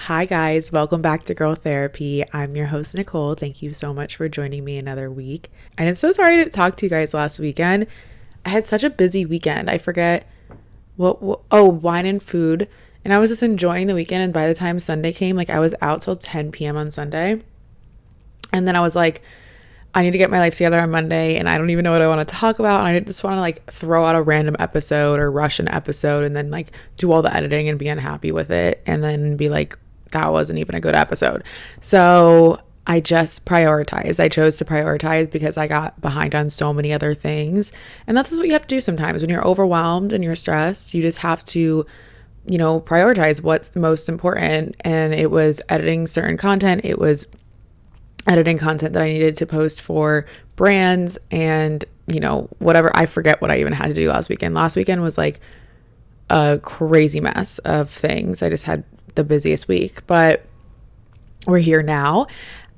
Hi guys, welcome back to Girl Therapy. I'm your host Nicole. Thank you so much for joining me another week. And I'm so sorry to talk to you guys last weekend. I had such a busy weekend. I forget wine and food. And I was just enjoying the weekend, and by the time Sunday came, like I was out till 10 p.m. on Sunday. And then I was like, I need to get my life together on Monday, and I don't even know what I want to talk about. And I just want to like throw out a random episode or rush an episode and then like do all the editing and be unhappy with it and then be like, that wasn't even a good episode. So I just prioritized. I chose to prioritize because I got behind on so many other things. And that's just what you have to do sometimes when you're overwhelmed and you're stressed. You just have to, prioritize what's the most important. And it was editing certain content. It was editing content that I needed to post for brands and, whatever. I forget what I even had to do last weekend. Last weekend was like a crazy mess of things. I just had the busiest week, but we're here now.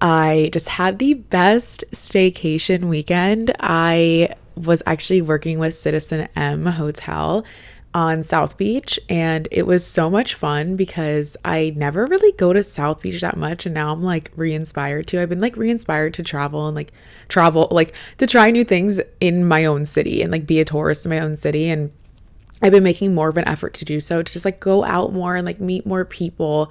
I just had the best staycation weekend. I was actually working with Citizen M Hotel on South Beach, and it was so much fun because I never really go to South Beach that much, and now I'm like re-inspired to. I've been like re-inspired to travel and like to try new things in my own city and like be a tourist in my own city. And I've been making more of an effort to do so, to just like go out more and like meet more people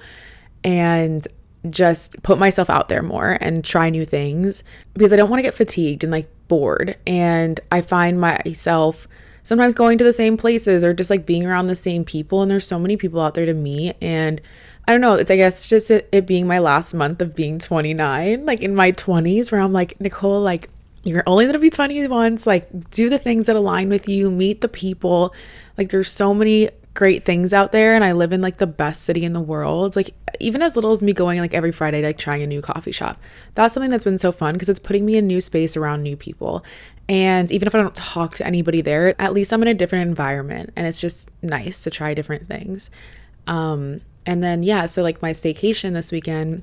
and just put myself out there more and try new things because I don't want to get fatigued and like bored. And I find myself sometimes going to the same places or just like being around the same people. And there's so many people out there to meet. And I don't know, it's, I guess, just it being my last month of being 29, like in my 20s, where I'm like, Nicole, like, you're only going to be 20 once, like do the things that align with you, meet the people. Like there's so many great things out there, and I live in like the best city in the world. It's like even as little as me going like every Friday, like trying a new coffee shop. That's something that's been so fun because it's putting me in new space around new people. And even if I don't talk to anybody there, at least I'm in a different environment, and it's just nice to try different things. And then, yeah, so like my staycation this weekend,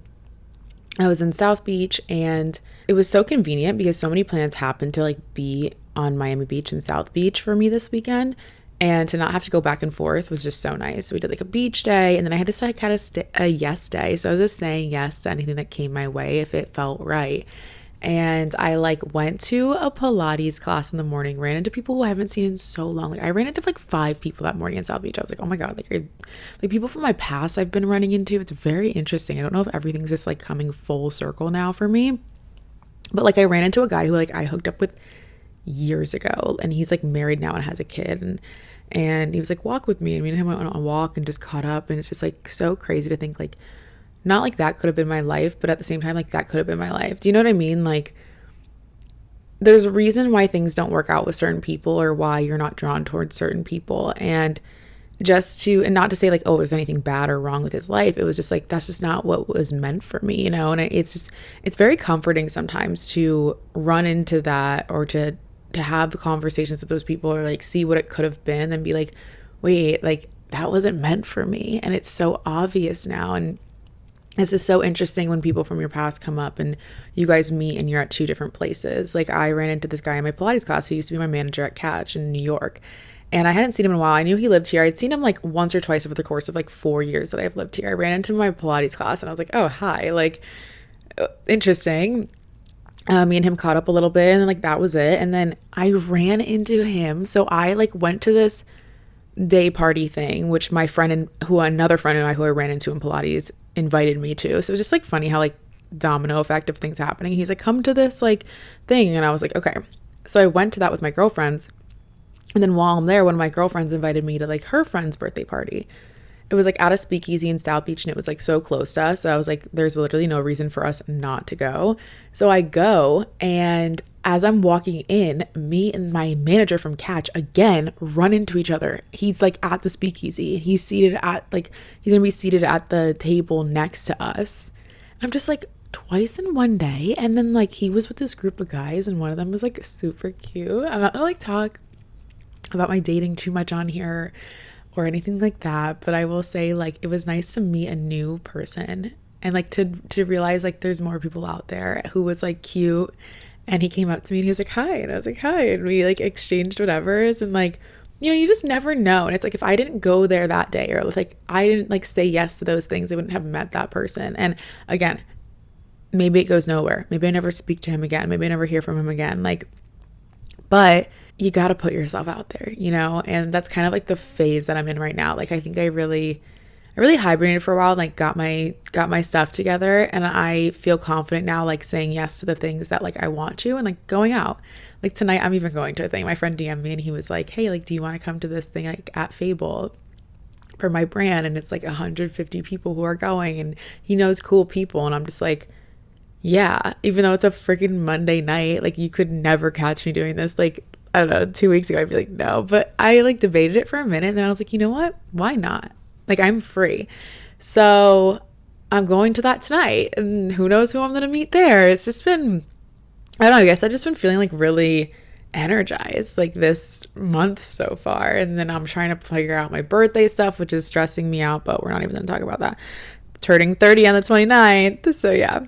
I was in South Beach, and it was so convenient because so many plans happened to like be on Miami Beach and South Beach for me this weekend, and to not have to go back and forth was just so nice. So we did like a beach day, and then I had to like kind of a yes day. So I was just saying yes to anything that came my way if it felt right. And I like went to a Pilates class in the morning, ran into people who I haven't seen in so long. Like I ran into like 5 people that morning in South Beach. I was like, oh my God, like people from my past I've been running into. It's very interesting. I don't know if everything's just like coming full circle now for me. But like I ran into a guy who like I hooked up with years ago, and he's like married now and has a kid, and he was like, walk with me, and me and him went on a walk and just caught up. And it's just like so crazy to think like, not like that could have been my life, but at the same time, like that could have been my life. Do you know what I mean? Like there's a reason why things don't work out with certain people or why you're not drawn towards certain people. And not to say like, oh, there's anything bad or wrong with his life. It was just like, that's just not what was meant for me, And it's very comforting sometimes to run into that, or to have conversations with those people, or like see what it could have been and be like, wait, like that wasn't meant for me. And it's so obvious now. And it's just so interesting when people from your past come up and you guys meet and you're at 2 different places. Like I ran into this guy in my Pilates class who used to be my manager at Catch in New York. And I hadn't seen him in a while. I knew he lived here. I'd seen him like once or twice over the course of like 4 years that I've lived here. I ran into my Pilates class and I was like, oh, hi, like interesting. Me and him caught up a little bit, and then like that was it. And then I ran into him. So I like went to this day party thing, which my friend and another friend and I who I ran into in Pilates invited me to. So it was just like funny how like domino effect of things happening. He's like, come to this like thing. And I was like, okay. So I went to that with my girlfriends. And then while I'm there, one of my girlfriends invited me to like her friend's birthday party. It was like at a speakeasy in South Beach, and it was like so close to us. So I was like, there's literally no reason for us not to go. So I go, and as I'm walking in, me and my manager from Catch again run into each other. He's like at the speakeasy. He's gonna be seated at the table next to us. I'm just like, twice in one day. And then like he was with this group of guys, and one of them was like super cute. I'm not gonna like talk about my dating too much on here or anything like that, but I will say like it was nice to meet a new person and like to realize like there's more people out there who was like cute. And he came up to me and he was like, hi, and I was like, hi, and we like exchanged whatevers. And like you just never know. And it's like, if I didn't go there that day, or like I didn't like say yes to those things, I wouldn't have met that person. And again, maybe it goes nowhere. Maybe I never speak to him again. Maybe I never hear from him again. Like, but you got to put yourself out there, and that's kind of like the phase that I'm in right now. Like, I think I really hibernated for a while and like got my stuff together, and I feel confident now, like saying yes to the things that like I want to, and like going out. Like tonight, I'm even going to a thing. My friend DM'd me and he was like, hey, like, do you want to come to this thing like at Fable for my brand? And it's like 150 people who are going, and he knows cool people. And I'm just like, yeah, even though it's a freaking Monday night, like you could never catch me doing this. Like, I don't know, 2 weeks ago, I'd be like, no, but I like debated it for a minute. And then I was like, you know what? Why not? Like, I'm free. So I'm going to that tonight, and who knows who I'm going to meet there. It's just been, I don't know, I guess I've just been feeling like really energized like this month so far. And then I'm trying to figure out my birthday stuff, which is stressing me out, but we're not even going to talk about that. Turning 30 on the 29th. So yeah.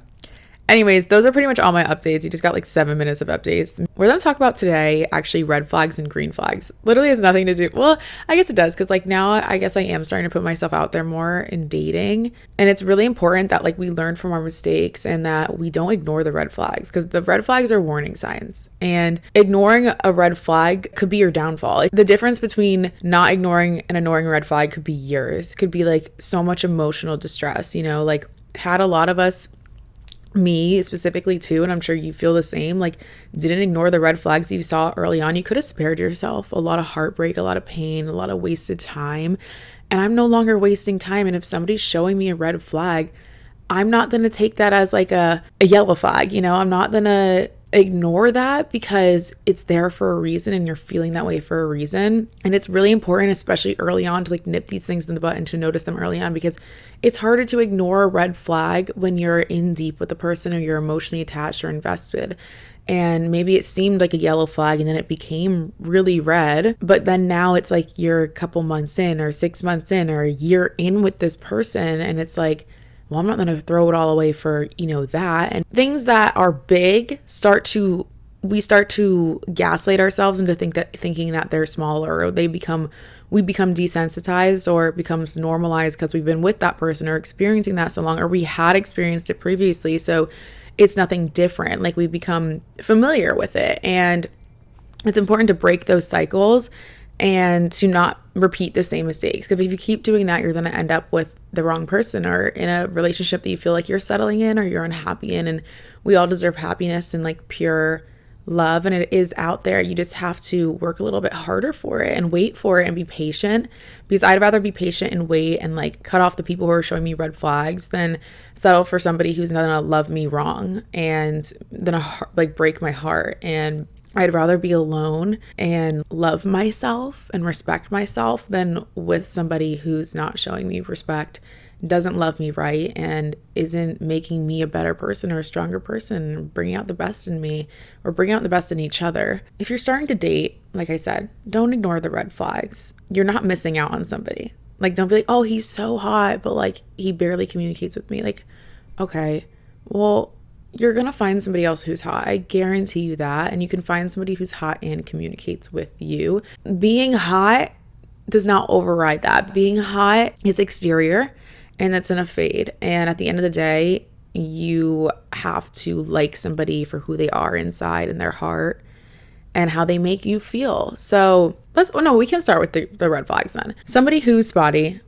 Anyways, those are pretty much all my updates. You just got like 7 minutes of updates. We're going to talk about today, actually, red flags and green flags. Literally has nothing to do. Well, I guess it does, because like now I guess I am starting to put myself out there more in dating. And it's really important that like we learn from our mistakes and that we don't ignore the red flags, because the red flags are warning signs. And ignoring a red flag could be your downfall. The difference between not ignoring and ignoring a red flag could be years, could be like so much emotional distress, like had a lot of us, me specifically too, and I'm sure you feel the same, like didn't ignore the red flags that you saw early on. You could have spared yourself a lot of heartbreak, a lot of pain, a lot of wasted time. And I'm no longer wasting time. And if somebody's showing me a red flag, I'm not going to take that as like a yellow flag. I'm not going to ignore that, because it's there for a reason and you're feeling that way for a reason. And it's really important, especially early on, to like nip these things in the butt and to notice them early on, because it's harder to ignore a red flag when you're in deep with the person or you're emotionally attached or invested. And maybe it seemed like a yellow flag and then it became really red, but then now it's like you're a couple months in or 6 months in or a year in with this person, and it's like, well, I'm not going to throw it all away for, that. And things that are big we start to gaslight ourselves into thinking that they're smaller, or we become desensitized, or it becomes normalized because we've been with that person or experiencing that so long, or we had experienced it previously. So it's nothing different. Like we become familiar with it. And it's important to break those cycles and to not repeat the same mistakes. Because if you keep doing that, you're going to end up with the wrong person, or in a relationship that you feel like you're settling in or you're unhappy in. And we all deserve happiness and like pure love, and it is out there. You just have to work a little bit harder for it and wait for it and be patient, because I'd rather be patient and wait and like cut off the people who are showing me red flags than settle for somebody who's gonna love me wrong and then like break my heart. And I'd rather be alone and love myself and respect myself than with somebody who's not showing me respect, doesn't love me right, and isn't making me a better person or a stronger person, bringing out the best in me or bringing out the best in each other. If you're starting to date, like I said, don't ignore the red flags. You're not missing out on somebody. Like, don't be like, oh, he's so hot, but like he barely communicates with me. Like, okay, well, you're going to find somebody else who's hot. I guarantee you that. And you can find somebody who's hot and communicates with you. Being hot does not override that. Being hot is exterior, and that's gonna fade. And at the end of the day, you have to like somebody for who they are inside and their heart and how they make you feel. So we can start with the red flags then. Somebody who's spotty,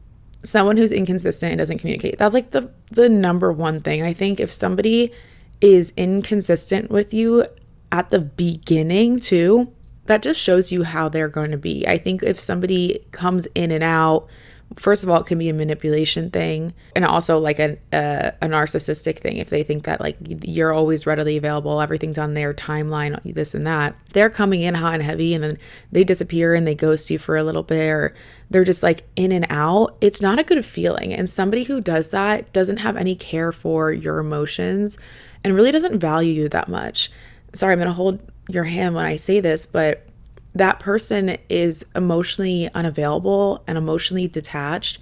someone who's inconsistent and doesn't communicate. That's like the number one thing. I think if somebody is inconsistent with you at the beginning too, that just shows you how they're going to be. I think if somebody comes in and out, first of all, it can be a manipulation thing, and also like a narcissistic thing. If they think that like you're always readily available, everything's on their timeline, this and that, they're coming in hot and heavy and then they disappear and they ghost you for a little bit, or they're just like in and out. It's not a good feeling. And somebody who does that doesn't have any care for your emotions and really doesn't value you that much. Sorry, I'm going to hold your hand when I say this, but that person is emotionally unavailable and emotionally detached,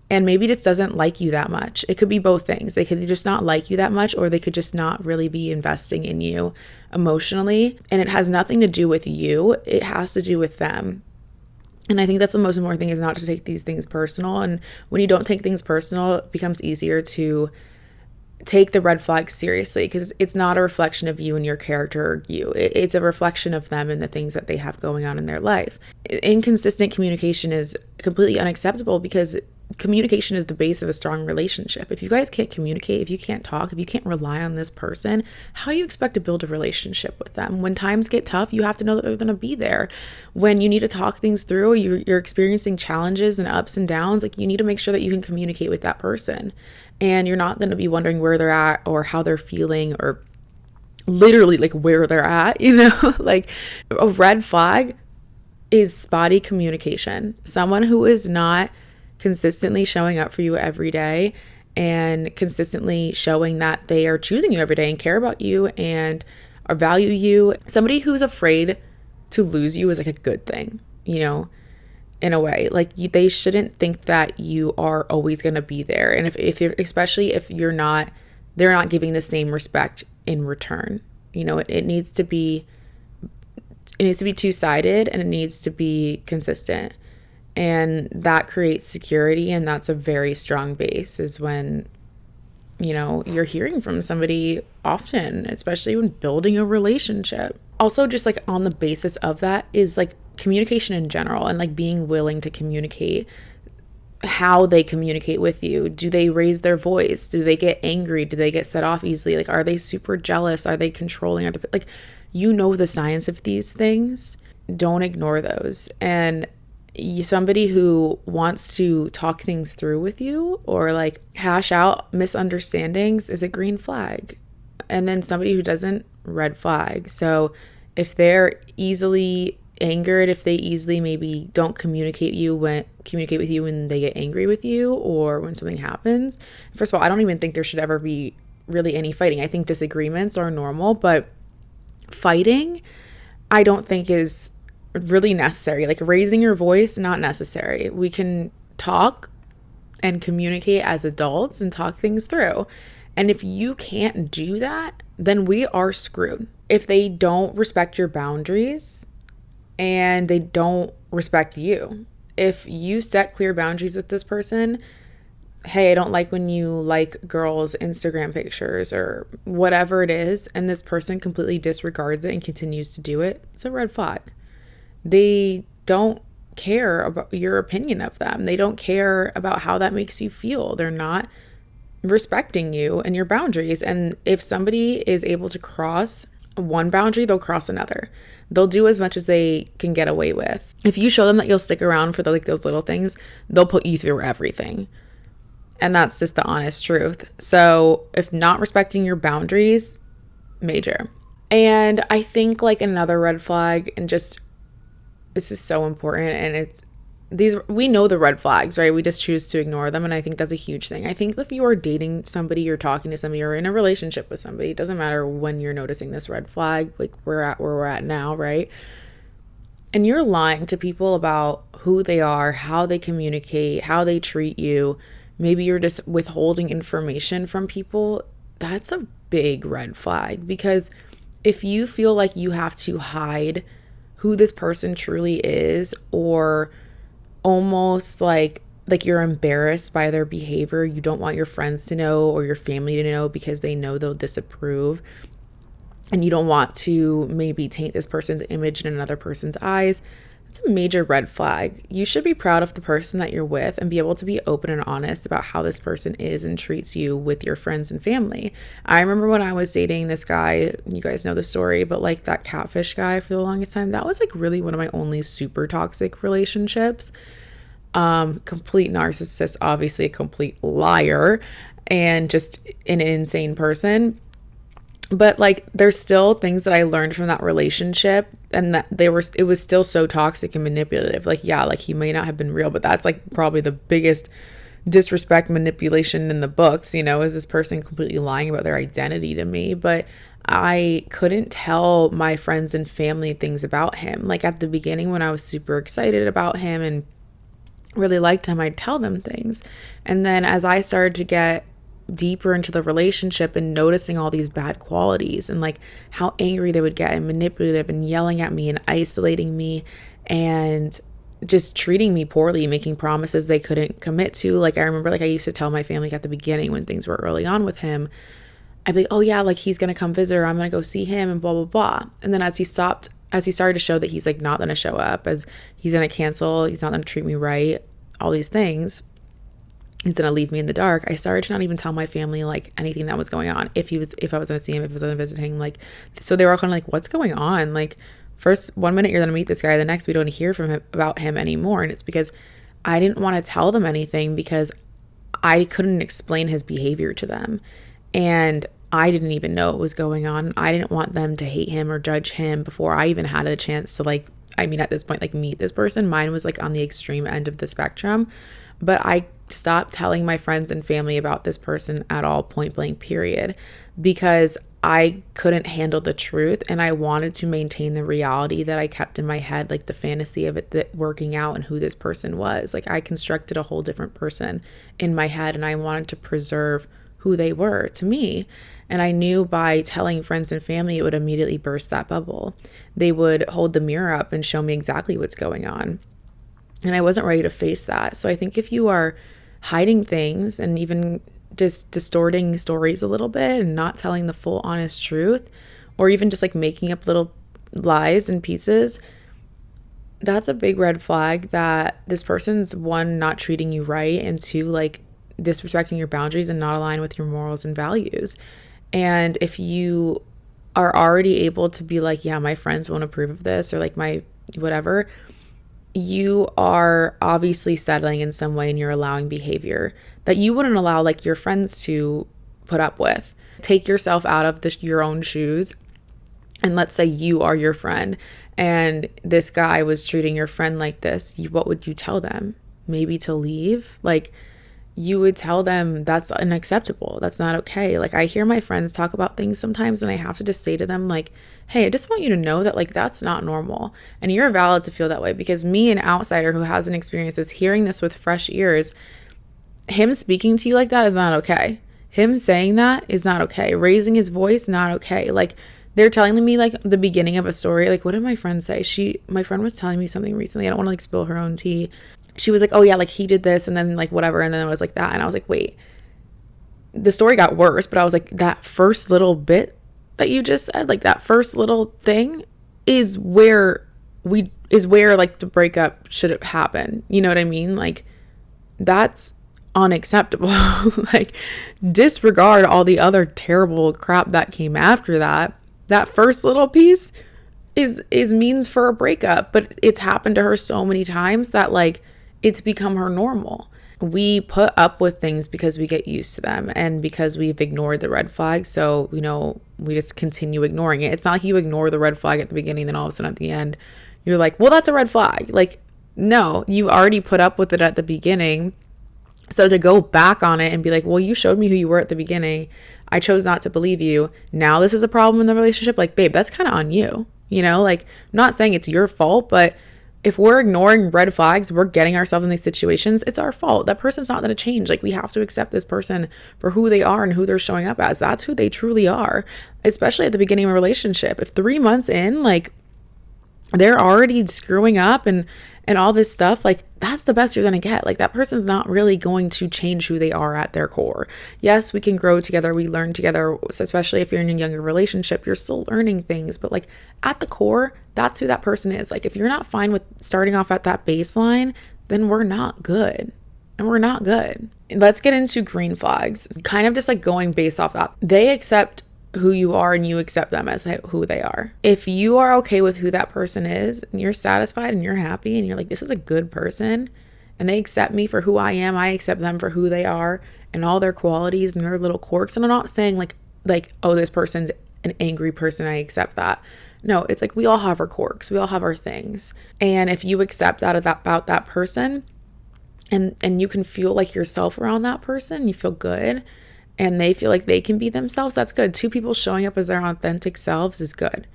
and maybe just doesn't like you that much. It could be both things. They could just not like you that much, or they could just not really be investing in you emotionally. And it has nothing to do with you. It has to do with them. And I think that's the most important thing, is not to take these things personal. And when you don't take things personal, it becomes easier to take the red flags seriously, because it's not a reflection of you and your character or you. It's a reflection of them and the things that they have going on in their life. Inconsistent communication is completely unacceptable, because communication is the base of a strong relationship. If you guys can't communicate, if you can't talk, if you can't rely on this person, how do you expect to build a relationship with them? When times get tough, you have to know that they're going to be there. When you need to talk things through, you're experiencing challenges and ups and downs, like, you need to make sure that you can communicate with that person. And you're not going to be wondering where they're at or how they're feeling, or literally like where they're at, like, a red flag is spotty communication. Someone who is not consistently showing up for you every day and consistently showing that they are choosing you every day and care about you and or value you. Somebody who's afraid to lose you is like a good thing, in a way. Like, they shouldn't think that you are always going to be there. And if you're, especially if you're not, they're not giving the same respect in return. It needs to be two-sided, and it needs to be consistent. And that creates security, and that's a very strong base, is when, you're hearing from somebody often, especially when building a relationship. Also, just like on the basis of that is like communication in general, and like being willing to communicate how they communicate with you. Do they raise their voice? Do they get angry? Do they get set off easily? Like, are they super jealous? Are they controlling? Like, the science of these things. Don't ignore those. And somebody who wants to talk things through with you or like hash out misunderstandings is a green flag. And then somebody who doesn't, red flag. So if they're easily angered, if they easily maybe don't communicate with you when they get angry with you or when something happens. First of all, I don't even think there should ever be really any fighting. I think disagreements are normal, but fighting, I don't think is really necessary. Like, raising your voice, not necessary. We can talk and communicate as adults and talk things through. And if you can't do that, then we are screwed. If they don't respect your boundaries and they don't respect you, if you set clear boundaries with this person, hey, I don't like when you like girls' Instagram pictures or whatever it is, and this person completely disregards it and continues to do it, it's a red flag. They don't care about your opinion of them. They don't care about how that makes you feel. They're not respecting you and your boundaries. And if somebody is able to cross one boundary, they'll cross another. They'll do as much as they can get away with. If you show them that you'll stick around for those little things, they'll put you through everything. And that's just the honest truth. So if not respecting your boundaries, major. And I think like another red flag, and just, this is so important, and we know the red flags, right? We just choose to ignore them. And I think that's a huge thing. I think if you are dating somebody, you're talking to somebody, or in a relationship with somebody, it doesn't matter when you're noticing this red flag, like we're at where we're at now, right? And you're lying to people about who they are, how they communicate, how they treat you. Maybe you're just withholding information from people. That's a big red flag, because if you feel like you have to hide who this person truly is, or almost like you're embarrassed by their behavior, you don't want your friends to know or your family to know because they know they'll disapprove, and you don't want to maybe taint this person's image in another person's eyes, that's a major red flag. You should be proud of the person that you're with and be able to be open and honest about how this person is and treats you with your friends and family. I remember when I was dating this guy, you guys know the story, but like that catfish guy for the longest time, that was like really one of my only super toxic relationships. Complete narcissist, obviously a complete liar, and just an insane person. But like, there's still things that I learned from that relationship, and that it was still so toxic and manipulative. Like, yeah, like he may not have been real, but that's like probably the biggest disrespect, manipulation in the books, is this person completely lying about their identity to me. But I couldn't tell my friends and family things about him. Like at the beginning, when I was super excited about him and really liked him, I'd tell them things. And then as I started to get deeper into the relationship and noticing all these bad qualities and like how angry they would get and manipulative and yelling at me and isolating me and just treating me poorly, making promises they couldn't commit to. Like, I remember, like, I used to tell my family at the beginning when things were early on with him, I'd be like, oh yeah, like he's going to come visit, or I'm going to go see him and blah, blah, blah. And then as he started to show that he's like not going to show up, as he's going to cancel, he's not going to treat me right, all these things, he's going to leave me in the dark. I started to not even tell my family like anything that was going on. If I was going to see him, if I was going to visit him, like, so they were all kind of like, what's going on? Like, first, one minute you're going to meet this guy, the next we don't hear from him about him anymore. And it's because I didn't want to tell them anything because I couldn't explain his behavior to them. And I didn't even know what was going on. I didn't want them to hate him or judge him before I even had a chance to like, I mean, at this point, like meet this person. Mine was like on the extreme end of the spectrum. But I stopped telling my friends and family about this person at all, point blank, period, because I couldn't handle the truth, and I wanted to maintain the reality that I kept in my head, like the fantasy of it that working out and who this person was. Like, I constructed a whole different person in my head, and I wanted to preserve who they were to me. And I knew by telling friends and family, it would immediately burst that bubble. They would hold the mirror up and show me exactly what's going on. And I wasn't ready to face that. So I think if you are hiding things and even just distorting stories a little bit and not telling the full honest truth, or even just like making up little lies and pieces, that's a big red flag that this person's, one, not treating you right, and two, like disrespecting your boundaries and not aligned with your morals and values. And if you are already able to be like, yeah, my friends won't approve of this, or like my whatever, you are obviously settling in some way, and you're allowing behavior that you wouldn't allow like your friends to put up with. Take yourself out of your own shoes, and let's say you are your friend and this guy was treating your friend like this. What would you tell them? Maybe to leave? Like, you would tell them that's unacceptable. That's not okay. Like, I hear my friends talk about things sometimes, and I have to just say to them like, hey, I just want you to know that like that's not normal, and you're valid to feel that way. Because me, an outsider who hasn't experienced this, hearing this with fresh ears, him speaking to you like that is not okay. Him saying that is not okay. Raising his voice, not okay. Like, they're telling me like the beginning of a story. Like, what did my friend say? My friend was telling me something recently. I don't want to like spill her own tea. She was like, oh yeah, like he did this and then like whatever. And then it was like that. And I was like, wait, the story got worse. But I was like, that first little bit that you just said, like that first little thing is where like the breakup should have happened. You know what I mean? Like, that's unacceptable. Like, disregard all the other terrible crap that came after that. That first little piece is means for a breakup, but it's happened to her so many times that like it's become her normal. We put up with things because we get used to them and because we've ignored the red flag. So, you know, we just continue ignoring it. It's not like you ignore the red flag at the beginning, then all of a sudden at the end, you're like, well, that's a red flag. Like, no, you already put up with it at the beginning. So to go back on it and be like, well, you showed me who you were at the beginning. I chose not to believe you. Now this is a problem in the relationship. Like, babe, that's kind of on you. You know, like, I'm not saying it's your fault, but if we're ignoring red flags, we're getting ourselves in these situations, it's our fault. That person's not going to change. Like, we have to accept this person for who they are and who they're showing up as. That's who they truly are, especially at the beginning of a relationship. If 3 months in, like, they're already screwing up and all this stuff, like, that's the best you're going to get. Like, that person's not really going to change who they are at their core. Yes, we can grow together. We learn together, especially if you're in a younger relationship, you're still learning things. But like, at the core, that's who that person is. Like, if you're not fine with starting off at that baseline, then we're not good. And we're not good. Let's get into green flags. Kind of just like going based off that. They accept who you are and you accept them as who they are. If you are okay with who that person is and you're satisfied and you're happy and you're like, this is a good person and they accept me for who I am, I accept them for who they are and all their qualities and their little quirks. And I'm not saying like, oh, this person's an angry person, I accept that. No, it's like we all have our quirks. We all have our things. And if you accept that about that person and you can feel like yourself around that person, you feel good, and they feel like they can be themselves, that's good. Two people showing up as their authentic selves is good.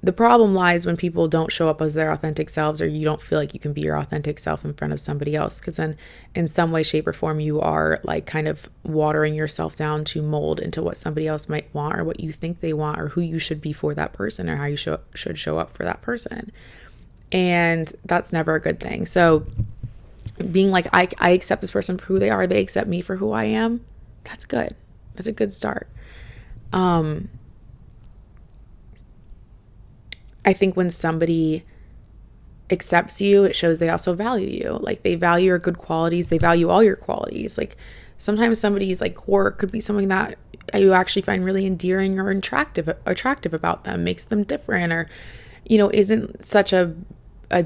The problem lies when people don't show up as their authentic selves, or you don't feel like you can be your authentic self in front of somebody else, because then in some way, shape, or form, you are like kind of watering yourself down to mold into what somebody else might want, or what you think they want, or who you should be for that person, or how you should show up for that person. And that's never a good thing. So being like, I accept this person for who they are, they accept me for who I am, that's good. That's a good start. I think when somebody accepts you, it shows they also value you. Like, they value your good qualities. They value all your qualities. Like, sometimes somebody's like quirk could be something that you actually find really endearing or attractive about them, makes them different, or, isn't such a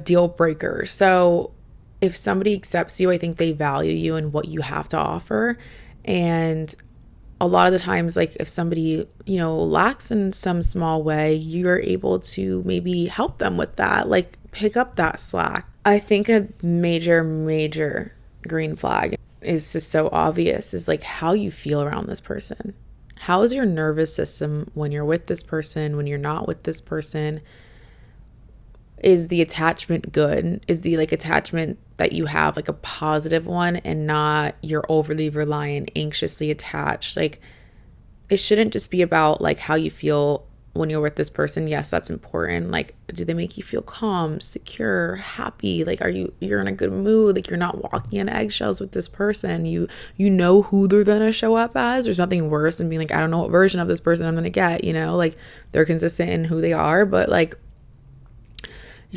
deal breaker. So if somebody accepts you, I think they value you and what you have to offer. And a lot of the times, like, if somebody, lacks in some small way, you're able to maybe help them with that, like pick up that slack. I think a major green flag is just so obvious, is like how you feel around this person. How is your nervous system when you're with this person, when you're not with this person? Is the attachment good? Is the attachment that you have like a positive one, and not you're overly reliant, anxiously attached? Like, it shouldn't just be about like how you feel when you're with this person. Yes, that's important. Like, do they make you feel calm, secure, happy? Like, you're in a good mood? Like, you're not walking on eggshells with this person. You know who they're gonna show up as. There's nothing worse than being like, I don't know what version of this person I'm gonna get, like, they're consistent in who they are, but like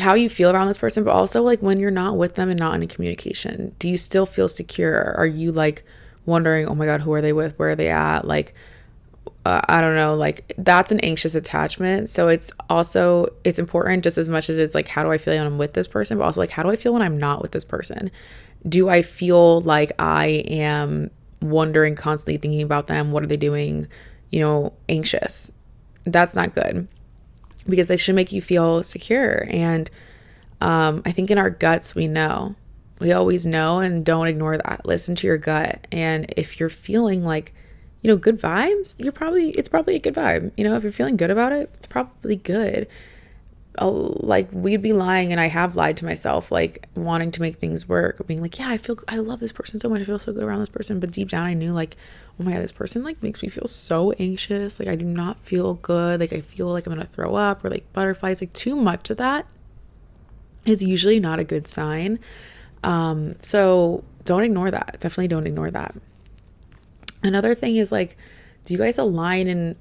how you feel around this person. But also, like, when you're not with them and not in a communication, do you still feel secure? Are you like wondering, oh my God, who are they with? Where are they at? Like, I don't know, like, that's an anxious attachment. So it's important just as much as it's like, how do I feel when I'm with this person? But also, like, how do I feel when I'm not with this person? Do I feel like I am wondering, constantly thinking about them? What are they doing? Anxious. That's not good, because they should make you feel secure. And I think in our guts, we always know, and don't ignore that. Listen to your gut. And if you're feeling like, good vibes, it's probably a good vibe. If you're feeling good about it, it's probably good. Like, we'd be lying, and I have lied to myself, like wanting to make things work, being like, yeah, I love this person so much, I feel so good around this person. But deep down I knew, like, oh my God, this person like makes me feel so anxious. Like, I do not feel good. Like, I feel like I'm gonna throw up, or like butterflies. Like, too much of that is usually not a good sign. So don't ignore that. Definitely don't ignore that. Another thing is, like, do you guys align in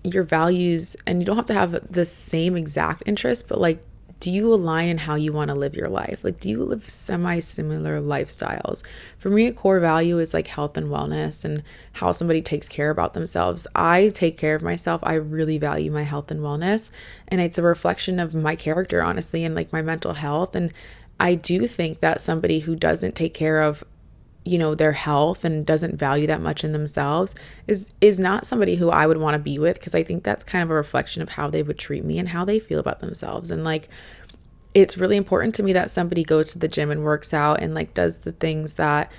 your values? And you don't have to have the same exact interest, but like, do you align in how you want to live your life? Like, do you live semi-similar lifestyles? For me, a core value is like health and wellness, and how somebody takes care about themselves. I take care of myself. I really value my health and wellness, and it's a reflection of my character, honestly, and like my mental health. And I do think that somebody who doesn't take care of their health and doesn't value that much in themselves is not somebody who I would want to be with, because I think that's kind of a reflection of how they would treat me and how they feel about themselves. And like, it's really important to me that somebody goes to the gym and works out and like does the things that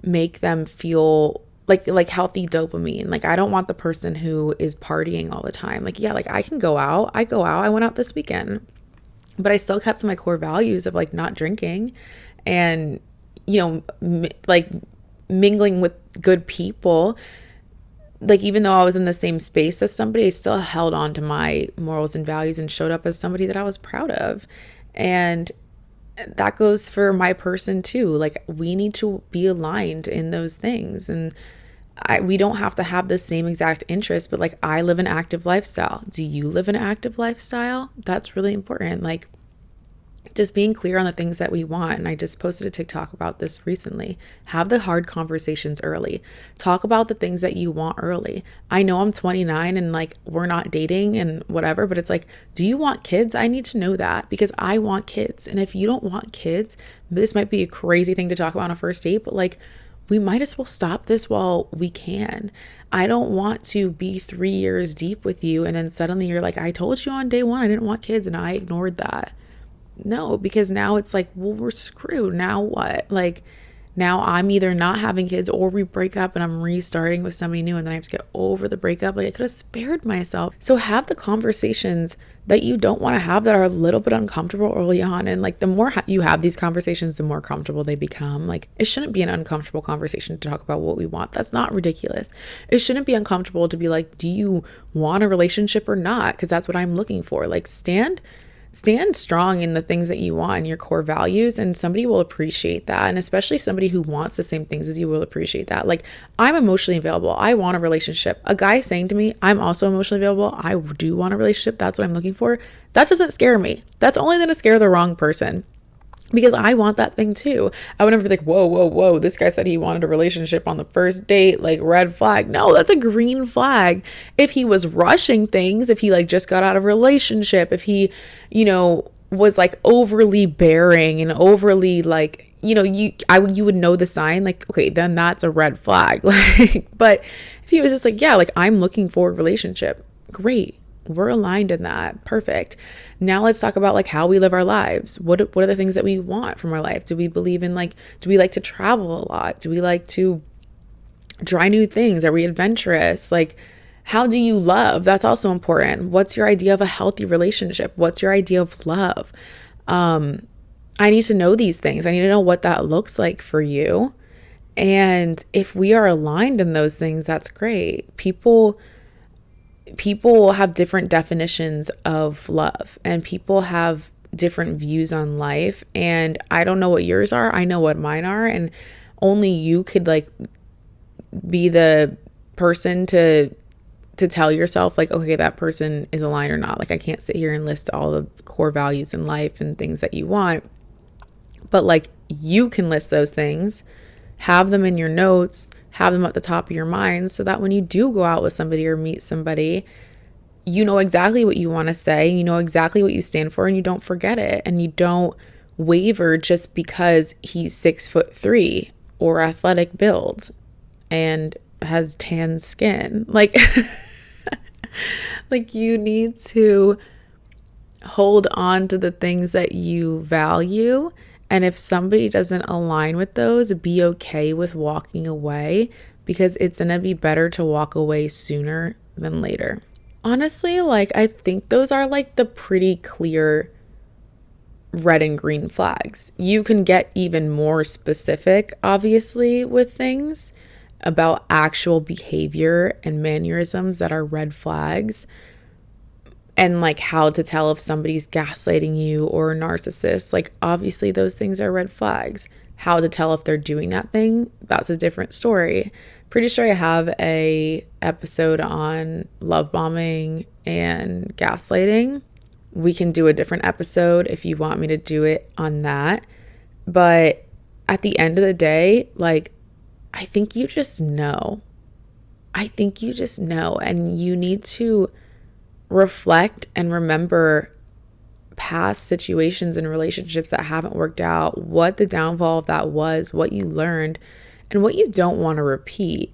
make them feel like healthy dopamine. Like, I don't want the person who is partying all the time. Like, yeah, like, I can go out. I went out this weekend, but I still kept to my core values of like not drinking and like mingling with good people. Like, even though I was in the same space as somebody, I still held on to my morals and values and showed up as somebody that I was proud of. And that goes for my person too. Like, we need to be aligned in those things. And we don't have to have the same exact interest, but like, I live an active lifestyle. Do you live an active lifestyle? That's really important. Like, just being clear on the things that we want. And I just posted a TikTok about this recently. Have the hard conversations early. Talk about the things that you want early. I know I'm 29 and like, we're not dating and whatever, but it's like, do you want kids? I need to know that, because I want kids. And if you don't want kids, this might be a crazy thing to talk about on a first date, but like, we might as well stop this while we can. I don't want to be 3 years deep with you, and then suddenly you're like, I told you on day one I didn't want kids, and I ignored that. No, because now it's like, well, we're screwed. Now what? Like, now I'm either not having kids, or we break up and I'm restarting with somebody new, and then I have to get over the breakup. Like, I could have spared myself. So have the conversations that you don't want to have, that are a little bit uncomfortable early on. And like, the more you have these conversations, the more comfortable they become. Like, it shouldn't be an uncomfortable conversation to talk about what we want. That's not ridiculous. It shouldn't be uncomfortable to be like, do you want a relationship or not? Because that's what I'm looking for. Like, stand stand strong in the things that you want and your core values, and somebody will appreciate that. And especially somebody who wants the same things as you will appreciate that. Like, I'm emotionally available. I want a relationship. A guy saying to me, I'm also emotionally available, I do want a relationship, that's what I'm looking for, that doesn't scare me. That's only going to scare the wrong person. Because I want that thing too. I would never be like, whoa, whoa, whoa, this guy said he wanted a relationship on the first date, like red flag. No, that's a green flag. If he was rushing things, if he like just got out of a relationship, if he, was like overly bearing and overly like, you would know the sign, like, okay, then that's a red flag. Like, but if he was just like, yeah, like, I'm looking for a relationship, great. We're aligned in that. Perfect. Now let's talk about like how we live our lives. What are the things that we want from our life? Do we believe in do we like to travel a lot? Do we like to try new things? Are we adventurous? Like, how do you love? That's also important. What's your idea of a healthy relationship? What's your idea of love? I need to know these things. I need to know what that looks like for you. And if we are aligned in those things, that's great. People have different definitions of love, and people have different views on life, and I don't know what yours are. I know what mine are, and only you could like be the person to tell yourself like, okay, that person is aligned or not. Like, I can't sit here and list all the core values in life and things that you want, but like, you can list those things, have them in your notes, have them at the top of your mind, so that when you do go out with somebody or meet somebody, you know exactly what you want to say, you know exactly what you stand for, and you don't forget it, and you don't waver just because he's 6'3" or athletic build and has tan skin. Like, like, you need to hold on to the things that you value. And if somebody doesn't align with those, be okay with walking away, because it's going to be better to walk away sooner than later. Honestly, like, I think those are like the pretty clear red and green flags. You can get even more specific, obviously, with things about actual behavior and mannerisms that are red flags, and like how to tell if somebody's gaslighting you or a narcissist. Like, obviously those things are red flags. How to tell if they're doing that thing, that's a different story. Pretty sure I have a episode on love bombing and gaslighting. We can do a different episode if you want me to do it on that. But at the end of the day, like, I think you just know. And you need to reflect and remember past situations and relationships that haven't worked out, what the downfall of that was, what you learned, and what you don't want to repeat.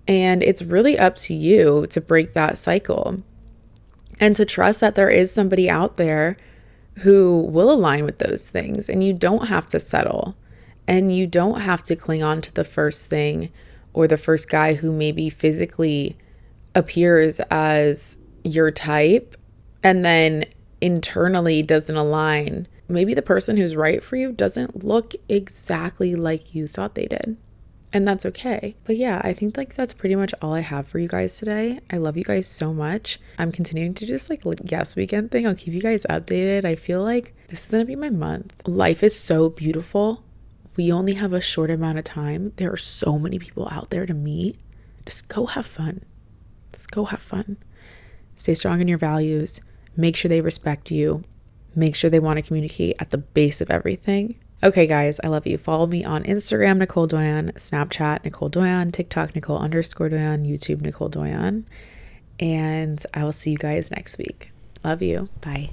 And it's really up to you to break that cycle and to trust that there is somebody out there who will align with those things, and you don't have to settle, and you don't have to cling on to the first thing or the first guy who maybe physically appears as your type and then internally doesn't align. Maybe the person who's right for you doesn't look exactly like you thought they did, and that's okay. But yeah, I think like that's pretty much all I have for you guys today. I love you guys so much. I'm continuing to just like yes weekend thing. I'll keep you guys updated. I feel like this is gonna be my month. Life is so beautiful. We only have a short amount of time. There are so many people out there to meet. Just go have fun. Stay strong in your values. Make sure they respect you. Make sure they want to communicate at the base of everything. Okay, guys, I love you. Follow me on Instagram, Nicole Doyan, Snapchat, Nicole Doyan, TikTok, Nicole_Doyan, YouTube, Nicole Doyan. And I will see you guys next week. Love you. Bye.